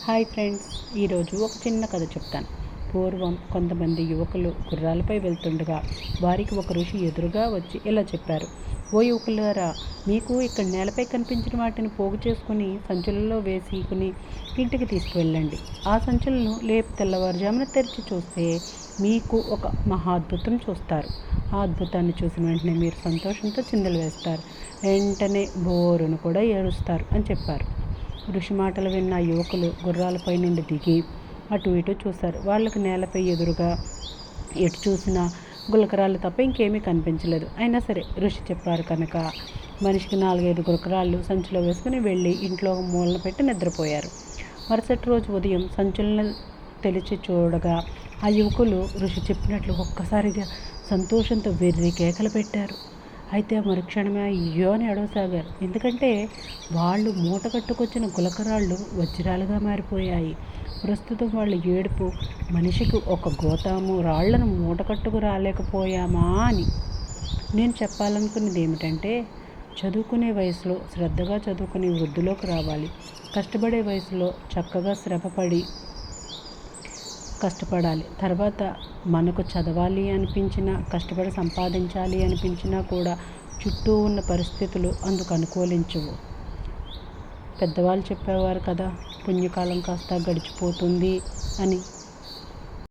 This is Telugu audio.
హాయ్ ఫ్రెండ్స్, ఈరోజు ఒక చిన్న కథ చెప్తాను. పూర్వం కొంతమంది యువకులు గుర్రాలపై వెళ్తుండగా వారికి ఒక ఋషి ఎదురుగా వచ్చి ఇలా చెప్పారు: ఓ యువకులారా, మీకు ఇక్కడ నేలపై కనిపించిన వాటిని పోగు చేసుకుని సంచులలో వేసుకుని ఇంటికి తీసుకువెళ్ళండి. ఆ సంచులను తెల్లవారుజామున తెరిచి చూస్తే మీకు ఒక మహాద్భుతం చూస్తారు. ఆ అద్భుతాన్ని చూసిన వెంటనే మీరు సంతోషంతో చిందులు వేస్తారు, వెంటనే బోరును కూడా ఏడుస్తారు అని చెప్పారు. ఋషి మాటలు విన్న యువకులు గుర్రాలపై నుండి దిగి అటు ఇటు చూశారు. వాళ్ళకు నేలపై ఎదురుగా ఎటు చూసినా గులకరాళ్ళు తప్ప ఇంకేమీ కనిపించలేదు. అయినా సరే ఋషి చెప్పారు కనుక మనిషికి 4-5 గులకరాళ్ళు సంచిలో వేసుకుని వెళ్ళి ఇంట్లో మూలన పెట్టి నిద్రపోయారు. మరుసటి రోజు ఉదయం సంచులను తెలిచి చూడగా ఆ యువకులు ఋషి చెప్పినట్లు ఒక్కసారిగా సంతోషంతో వెర్రి కేకలు పెట్టారు. అయితే మరుక్షణమే అయ్యో అని ఏడవసాగారు. ఎందుకంటే వాళ్ళు మూట కట్టుకొచ్చిన గులకరాళ్ళు వజ్రాలుగా మారిపోయాయి. ప్రస్తుతం వాళ్ళ ఏడుపు మనిషికి ఒక గోతాము రాళ్లను మూట కట్టుకు రాలేకపోయామా అని. నేను చెప్పాలనుకున్నది ఏమిటంటే, చదువుకునే వయసులో శ్రద్ధగా చదువుకునే వృద్ధిలోకి రావాలి. కష్టపడే వయసులో చక్కగా కష్టపడాలి. తర్వాత మనకు చదవాలి అనిపించినా, కష్టపడి సంపాదించాలి అనిపించినా కూడా చుట్టూ ఉన్న పరిస్థితులు అందుకు అనుకూలించవు. పెద్దవాళ్ళు చెప్పేవారు కదా, పుణ్యకాలం కాస్త గడిచిపోతుంది అని.